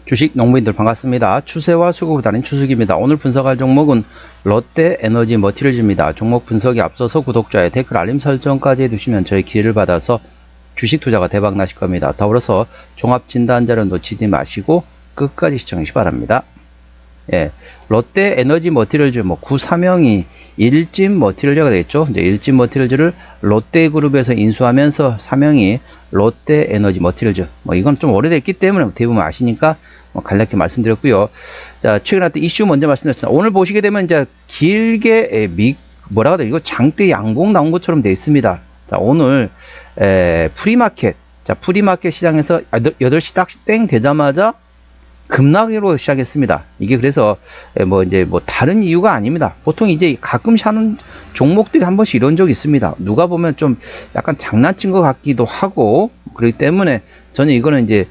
주식 농부인들 반갑습니다. 추세와 수급을 다닌 추석입니다. 오늘 분석할 종목은 롯데에너지 머티리얼즈입니다. 종목 분석에 앞서서 구독자의 댓글 알림 설정까지 해두시면 저희 기회를 받아서 주식 투자가 대박 나실 겁니다. 더불어서 종합진단자료 놓치지 마시고 끝까지 시청하시기 바랍니다. 예, 롯데에너지 머티리얼즈 구사명이 일진 머티리얼즈가 되겠죠. 이제 일진 머티리얼즈를 롯데그룹에서 인수하면서 사명이 롯데에너지 머티리얼즈. 이건 좀 오래됐기 때문에 대부분 아시니까 간략히 말씀드렸고요. 자, 최근에 나왔던 이슈 먼저 말씀드렸습니다. 오늘 보시게 되면 이제 길게 뭐라고 해야 돼? 이거 장대 양봉 나온 것처럼 되어 있습니다. 자, 오늘 프리마켓. 자, 프리마켓 시장에서 8시 딱 땡 되자마자 급락으로 시작했습니다. 이게 그래서 다른 이유가 아닙니다. 보통 이제 가끔씩 하는 종목들이 한 번씩 이런 적이 있습니다. 누가 보면 좀 약간 장난친 것 같기도 하고, 그렇기 때문에 저는 이거는 이제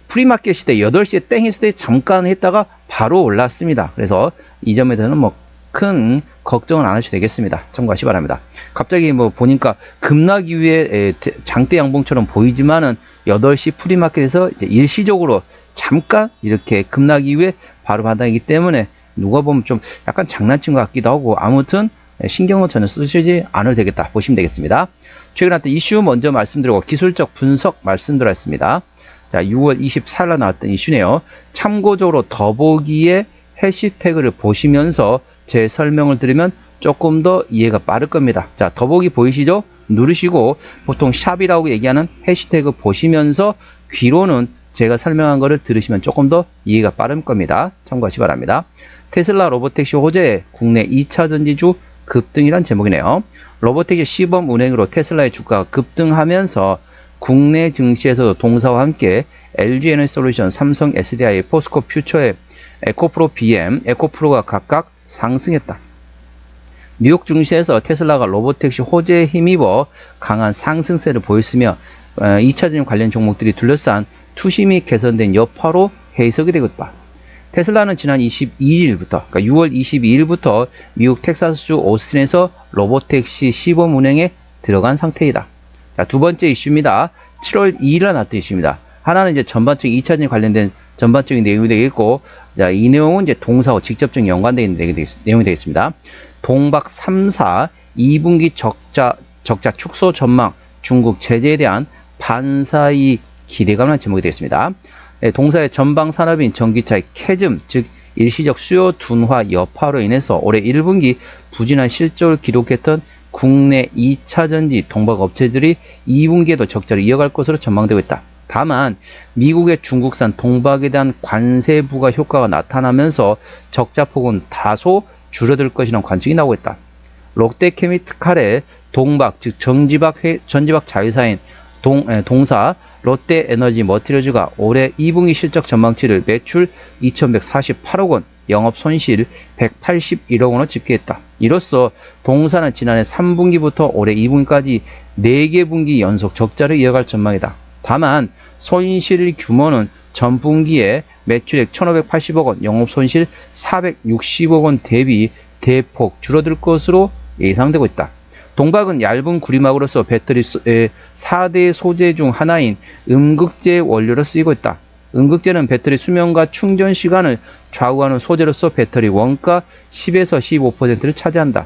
프리마켓 시대 8시에 땡 했을 때 잠깐 했다가 바로 올랐습니다. 그래서 이 점에 대해서는 큰 걱정은 안 하셔도 되겠습니다. 참고하시기 바랍니다. 갑자기 보니까 급락 이후에 장대 양봉처럼 보이지만은 8시 프리마켓에서 이제 일시적으로 잠깐 이렇게 급락 이후에 바로 바닥이기 때문에 누가 보면 좀 약간 장난친 것 같기도 하고, 아무튼 신경은 전혀 쓰시지 않아도 되겠다 보시면 되겠습니다. 최근에 나왔던 이슈 먼저 말씀드리고 기술적 분석 말씀드렸습니다. 자, 6월 24일에 나왔던 이슈네요. 참고적으로 더보기에 해시태그를 보시면서 제 설명을 드리면 조금 더 이해가 빠를 겁니다. 자, 더보기 보이시죠? 누르시고 보통 샵이라고 얘기하는 해시태그 보시면서 귀로는 제가 설명한 거를 들으시면 조금 더 이해가 빠를 겁니다. 참고하시기 바랍니다. 테슬라 로보택시 호재 국내 2차 전지주 급등이란 제목이네요. 로보택시 시범 운행으로 테슬라의 주가가 급등하면서 국내 증시에서도 동사와 함께 LG에너지솔루션, 삼성 SDI, 포스코 퓨처의 에코프로 BM, 에코프로가 각각 상승했다. 뉴욕 증시에서 테슬라가 로보택시 호재에 힘입어 강한 상승세를 보였으며 2차 전지 관련 종목들이 둘러싼 투심이 개선된 여파로 해석이 되겠다. 테슬라는 지난 22일부터, 그러니까 6월 22일부터 미국 텍사스주 오스틴에서 로보택시 시범 운행에 들어간 상태이다. 자, 두 번째 이슈입니다. 7월 2일에 나왔던 이슈입니다. 하나는 이제 전반적인 2차 전지 관련된 전반적인 내용이 되겠고, 자, 이 내용은 이제 동사와 직접적인 연관되어 있는 내용이 되겠습니다. 동박 3사 2분기 적자 축소 전망, 중국 제재에 대한 반사이 기대감이라는 제목이 되겠습니다. 동사의 전방 산업인 전기차의 캐즘, 즉 일시적 수요 둔화 여파로 인해서 올해 1분기 부진한 실적을 기록했던 국내 2차 전지 동박 업체들이 2분기에도 적자를 이어갈 것으로 전망되고 있다. 다만 미국의 중국산 동박에 대한 관세 부과 효과가 나타나면서 적자폭은 다소 줄어들 것이라는 관측이 나오고 있다. 롯데케미칼의 동박, 즉 전지박 자회사인 동사 롯데에너지 머티리얼즈가 올해 2분기 실적 전망치를 매출 2,148억 원, 영업 손실 181억 원을 집계했다. 이로써 동사는 지난해 3분기부터 올해 2분기까지 4개 분기 연속 적자를 이어갈 전망이다. 다만 손실 규모는 전 분기에 매출액 1,580억 원, 영업 손실 460억 원 대비 대폭 줄어들 것으로 예상되고 있다. 동박은 얇은 구리막으로서 배터리 4대 소재 중 하나인 음극재 원료로 쓰이고 있다. 음극재는 배터리 수명과 충전 시간을 좌우하는 소재로서 배터리 원가 10에서 15%를 차지한다.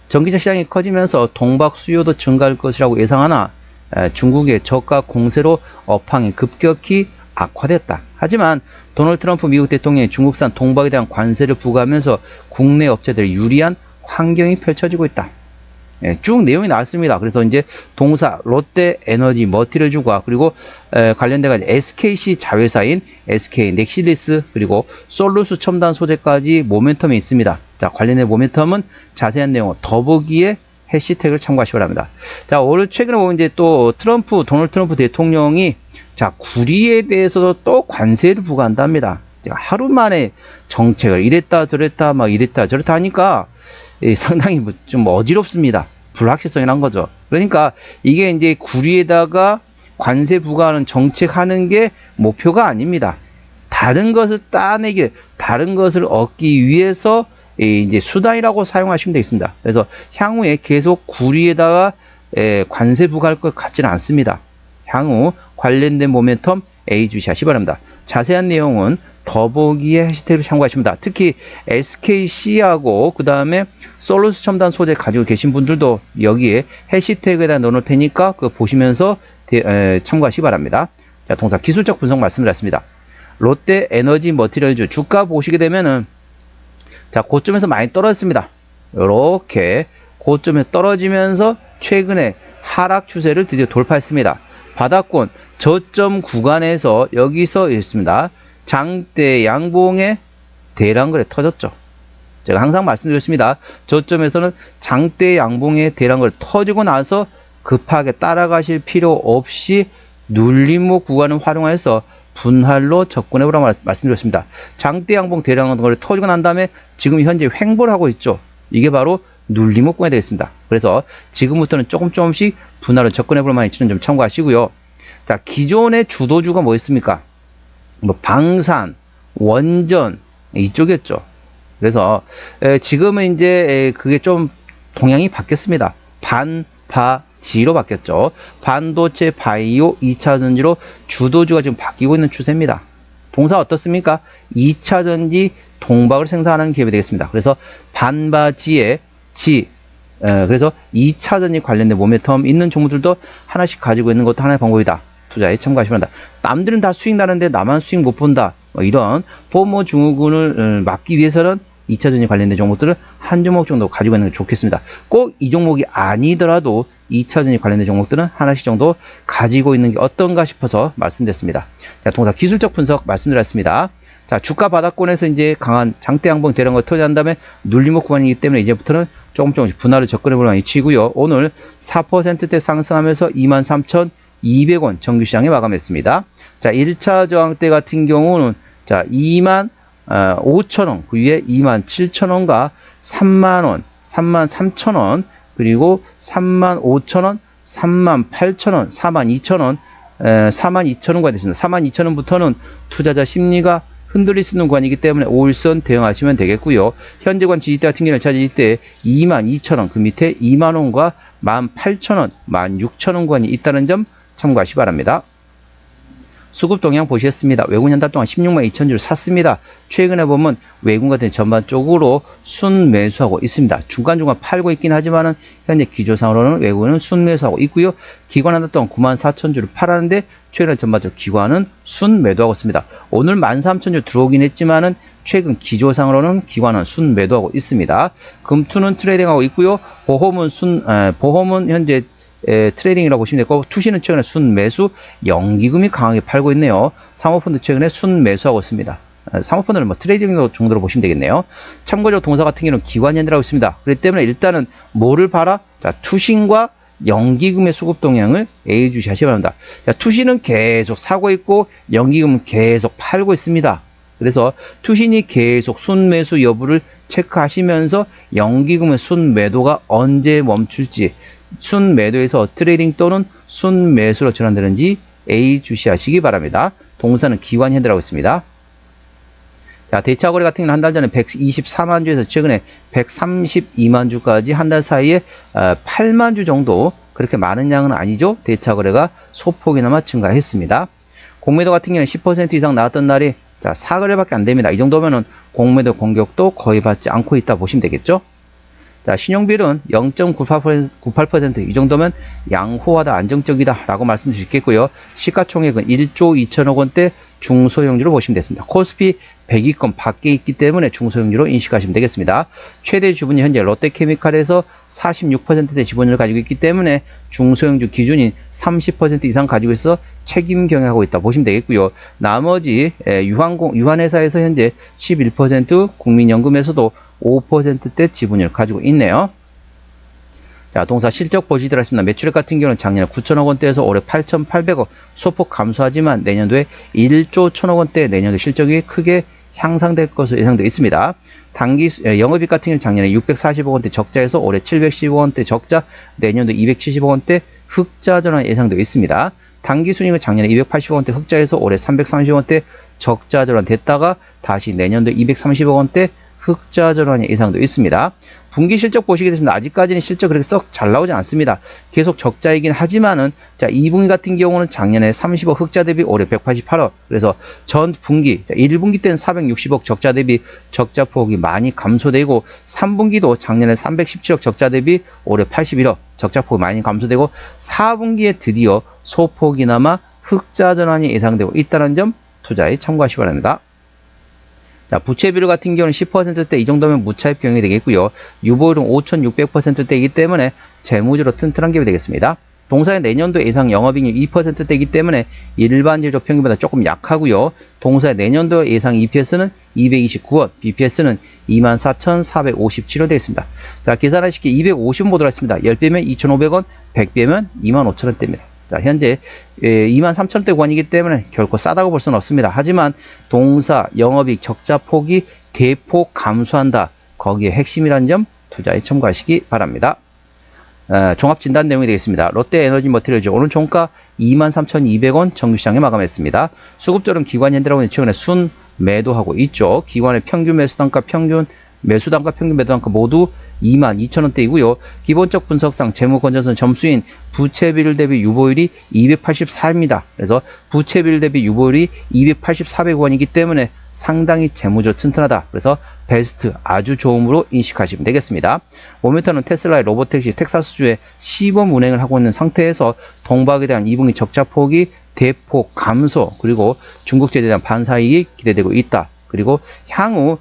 전기차 시장이 커지면서 동박 수요도 증가할 것이라고 예상하나 중국의 저가 공세로 업황이 급격히 악화됐다. 하지만 도널드 트럼프 미국 대통령이 중국산 동박에 대한 관세를 부과하면서 국내 업체들이 유리한 환경이 펼쳐지고 있다. 쭉 내용이 나왔습니다. 그래서 이제 동사 롯데에너지 머티리얼즈과 그리고 관련돼가 SKC 자회사인 SK 넥실리스 그리고 솔루스 첨단 소재까지 모멘텀이 있습니다. 자, 관련된 모멘텀은 자세한 내용은 더보기에 해시태그를 참고하시기 바랍니다. 자, 오늘 최근에 보면 이제 또 도널드 트럼프 대통령이 자, 구리에 대해서도 또 관세를 부과한답니다. 하루 만에 정책을 이랬다 저랬다 하니까 상당히 좀 어지럽습니다. 불확실성이란 거죠. 그러니까 이게 이제 구리에다가 관세 부과하는 정책하는 게 목표가 아닙니다. 다른 것을 다른 것을 얻기 위해서 이제 수단이라고 사용하시면 되겠습니다. 그래서 향후에 계속 구리에다가 관세 부과할 것 같지는 않습니다. 향후 관련된 모멘텀 A 주시하시 바랍니다. 자세한 내용은 더보기에 해시태그를 참고하십니다. 특히 SKC하고 그 다음에 솔루스 첨단 소재 가지고 계신 분들도 여기에 해시태그에다 넣어놓을 테니까 그거 보시면서 참고하시기 바랍니다. 자, 동사 기술적 분석 말씀드렸습니다. 롯데 에너지 머티리얼즈 주가 보시게 되면은 자, 고점에서 많이 떨어졌습니다. 이렇게 고점에서 떨어지면서 최근에 하락 추세를 드디어 돌파했습니다. 바닥권 저점 구간에서 여기서 있습니다. 장대 양봉의 대량거래 터졌죠. 제가 항상 말씀드렸습니다. 저점에서는 장대 양봉의 대량거래 터지고 나서 급하게 따라가실 필요 없이 눌림목 구간을 활용해서 분할로 접근해보라고 말씀드렸습니다. 장대 양봉 대량거래 터지고 난 다음에 지금 현재 횡보를 하고 있죠. 이게 바로 눌림목 구간이 되겠습니다. 그래서 지금부터는 조금씩 분할로 접근해볼 만한 위치는 좀 참고하시고요. 자, 기존의 주도주가 뭐였습니까? 뭐 방산, 원전 이쪽이었죠. 그래서 지금은 이제 그게 좀 동향이 바뀌었습니다. 반바지로 바뀌었죠. 반도체, 바이오, 2차전지로 주도주가 지금 바뀌고 있는 추세입니다. 동사 어떻습니까? 2차전지 동박을 생산하는 기업이 되겠습니다. 그래서 반바지의 그래서 2차전지 관련된 모멘텀 있는 종목들도 하나씩 가지고 있는 것도 하나의 방법이다. 투자에 참고하시면 한다. 남들은 다 수익 나는데 나만 수익 못 본다. 이런 포모 증후군을 막기 위해서는 2차전지 관련된 종목들을 한 종목 정도 가지고 있는 게 좋겠습니다. 꼭 이 종목이 아니더라도 2차전지 관련된 종목들은 하나씩 정도 가지고 있는 게 어떤가 싶어서 말씀드렸습니다. 자, 동사 기술적 분석 말씀드렸습니다. 자, 주가 바닥권에서 이제 강한 장대 양봉 대량거 터지한 다음에 눌림목 구간이기 때문에 이제부터는 조금씩 분할을 접근해보는 위치고요. 오늘 4%대 상승하면서 23,200원 정규시장에 마감했습니다. 자, 1차 저항대 같은 경우는 자, 25,000원, 그 위에 27,000원과 30,000원, 33,000원, 그리고 35,000원, 38,000원, 42,000원, 42,000원가 됐습니다. 42,000원부터는 투자자 심리가 흔들릴 수 있는 구간이기 때문에 5일선 대응하시면 되겠고요. 현재관 지지대 같은 경우는 차지일 때 22,000원, 그 밑에 2만원과 18,000원, 16,000원 구간이 있다는 점 참고하시기 바랍니다. 수급 동향 보시겠습니다. 외국인 한 달 동안 16만 2천 주를 샀습니다. 최근에 보면 외국인 같은 전반적으로 순매수하고 있습니다. 중간중간 팔고 있긴 하지만은 현재 기조상으로는 외국인은 순매수하고 있고요. 기관 한 달 동안 9만 4천 주를 팔았는데 최근에 전반적으로 기관은 순매도하고 있습니다. 오늘 13,000주 들어오긴 했지만은 최근 기조상으로는 기관은 순매도하고 있습니다. 금투는 트레이딩하고 있고요. 보험은 현재 트레이딩이라고 보시면 되고, 투시는 최근에 순매수, 연기금이 강하게 팔고 있네요. 사모펀드 최근에 순매수하고 있습니다. 사모펀드는 뭐 트레이딩 정도로 보시면 되겠네요. 참고적으로 동사 같은 경우는 기관이 현재라고 있습니다. 그렇기 때문에 일단은 뭐를 봐라? 자, 투신과 연기금의 수급 동향을 예의주시하셔야 합니다. 자, 투신은 계속 사고 있고 연기금은 계속 팔고 있습니다. 그래서 투신이 계속 순매수 여부를 체크하시면서 연기금의 순매도가 언제 멈출지, 순매도에서 트레이딩 또는 순매수로 전환되는지 예의주시하시기 바랍니다. 동사는 기관 현대라고 있습니다. 자, 대차 거래 같은 경우는 한 달 전에 124만 주에서 최근에 132만 주까지 한 달 사이에 8만 주 정도, 그렇게 많은 양은 아니죠. 대차 거래가 소폭이나마 증가했습니다. 공매도 같은 경우는 10% 이상 나왔던 날이 자, 4거래밖에 안 됩니다. 이 정도면은 공매도 공격도 거의 받지 않고 있다 보시면 되겠죠. 자, 신용비율은 0.98%, 이 정도면 양호하다, 안정적이다 라고 말씀드릴 수 있겠고요. 시가총액은 1조 2천억 원대 중소형주로 보시면 되겠습니다. 코스피 100위권 밖에 있기 때문에 중소형주로 인식하시면 되겠습니다. 최대 주분이 현재 롯데케미칼에서 46%의 지분을 가지고 있기 때문에 중소형주 기준인 30% 이상 가지고 있어 책임 경영하고 있다 보시면 되겠고요. 나머지 유한회사에서 현재 11%, 국민연금에서도 5%대 지분을 가지고 있네요. 자, 동사 실적 보시도록 하겠습니다. 매출액 같은 경우는 작년에 9천억 원대에서 올해 8,800억 소폭 감소하지만 내년도에 1조 1천억 원대 내년도 실적이 크게 향상될 것으로 예상되어 있습니다. 영업이익 같은 경우는 작년에 640억 원대 적자에서 올해 710억 원대 적자, 내년도 270억 원대 흑자 전환 예상되어 있습니다. 당기순이익은 작년에 280억 원대 흑자에서 올해 330억 원대 적자 전환됐다가 다시 내년도 230억 원대 흑자 전환의 예상도 있습니다. 분기 실적 보시게 되면 아직까지는 실적 그렇게 썩 잘 나오지 않습니다. 계속 적자이긴 하지만은 자 2분기 같은 경우는 작년에 30억 흑자 대비 올해 188억. 그래서 전 분기 1분기 때는 460억 적자 대비 적자 폭이 많이 감소되고 3분기도 작년에 317억 적자 대비 올해 81억 적자 폭이 많이 감소되고 4분기에 드디어 소폭이나마 흑자 전환이 예상되고 있다는 점 투자에 참고하시기 바랍니다. 자, 부채 비율 같은 경우는 10%대 이 정도면 무차입 경영이 되겠고요. 유보율은 5,600%대이기 때문에 재무적으로 튼튼한 기업이 되겠습니다. 동사의 내년도 예상 영업이익률 2%대이기 때문에 일반 제조 평균보다 조금 약하고요. 동사의 내년도 예상 EPS는 229원, BPS는 24,457원 되어 있습니다. 자, 계산하시기 250원 보도록 하겠습니다. 10배면 2,500원, 100배면 25,000원대입니다. 자, 현재 23,000원대 구간이기 때문에 결코 싸다고 볼 수는 없습니다. 하지만 동사 영업이익 적자 폭이 대폭 감소한다. 거기에 핵심이라는 점 투자에 참고하시기 바랍니다. 종합 진단 내용이 되겠습니다. 롯데에너지 머티리얼즈 오늘 종가 23,200원 정규시장에 마감했습니다. 수급조정 기관현대라고는 최근에 순 매도하고 있죠. 기관의 평균 매수단가, 평균 매수단가, 평균 매도단가 모두 22,000원대이고요. 기본적 분석상 재무 건전성 점수인 부채 비율 대비 유보율이 284입니다. 그래서 부채 비율 대비 유보율이 284배원이기 때문에 상당히 재무적으로 튼튼하다. 그래서 베스트 아주 좋음으로 인식하시면 되겠습니다. 모멘텀은 테슬라의 로보택시 텍사스주에 시범 운행을 하고 있는 상태에서 동박에 대한 2분기 적자 폭이 대폭 감소 그리고 중국 제재에 대한 반사이익이 기대되고 있다. 그리고 향후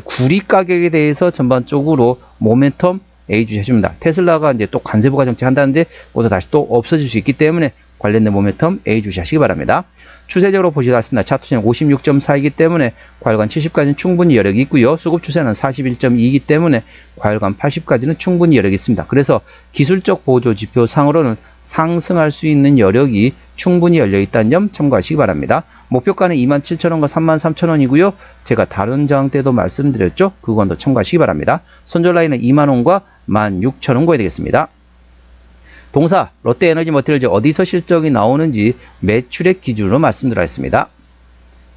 구리 가격에 대해서 전반적으로 모멘텀 A주시 해줍니다. 테슬라가 이제 또 관세 부과 정책 한다는데 그것도 다시 또 없어질 수 있기 때문에 관련된 모멘텀 A주시 하시기 바랍니다. 추세적으로 보시다 왔습니다. 차트 수준 56.4이기 때문에 과열관 70까지는 충분히 여력이 있고요. 수급 추세는 41.2이기 때문에 과열관 80까지는 충분히 여력이 있습니다. 그래서 기술적 보조 지표 상으로는 상승할 수 있는 여력이 충분히 열려 있다는 점 참고하시기 바랍니다. 목표가는 27,000원과 33,000원이고요. 제가 다른 저항 때도 말씀드렸죠. 그건도 참고하시기 바랍니다. 손절 라인은 20,000원과 16,000원고에 되겠습니다. 동사 롯데에너지 머티리얼즈 어디서 실적이 나오는지 매출액 기준으로 말씀드리겠습니다.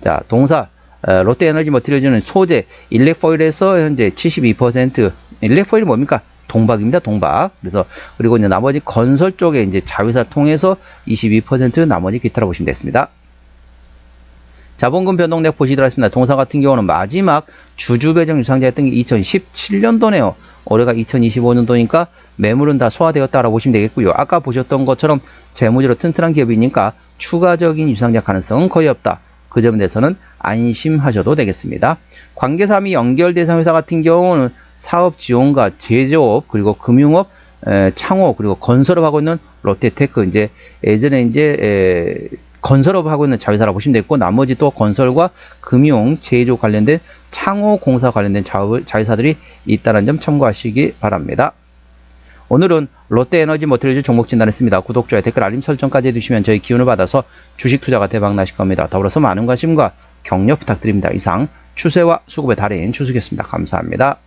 자, 동사 롯데에너지 머티리얼즈는 소재 일렉포일에서 현재 72%, 일렉포일이 뭡니까? 동박입니다. 동박. 그래서 그리고 이제 나머지 건설 쪽에 이제 자회사 통해서 22%, 나머지 기타라 보시면 되겠습니다. 자본금 변동력 보시도록 하겠습니다. 동사 같은 경우는 마지막 주주 배정 유상자였던 게 2017년도네요. 올해가 2025년도니까 매물은 다 소화되었다라고 보시면 되겠고요. 아까 보셨던 것처럼 재무적으로 튼튼한 기업이니까 추가적인 유상자 가능성은 거의 없다. 그 점에 대해서는 안심하셔도 되겠습니다. 관계사 및 연결 대상 회사 같은 경우는 사업 지원과 제조업 그리고 금융업, 창업 그리고 건설업 하고 있는 롯데테크 이제 예전에 이제 건설업 하고 있는 자회사라고 보시면 되겠고 나머지 또 건설과 금융, 제조 관련된 창호 공사 관련된 자회사들이 있다는 점 참고하시기 바랍니다. 오늘은 롯데에너지 머티리얼즈 종목 진단했습니다. 구독, 좋아요, 댓글, 알림 설정까지 해주시면 저희 기운을 받아서 주식 투자가 대박 나실 겁니다. 더불어서 많은 관심과 격려 부탁드립니다. 이상 추세와 수급의 달인 추수겠습니다. 감사합니다.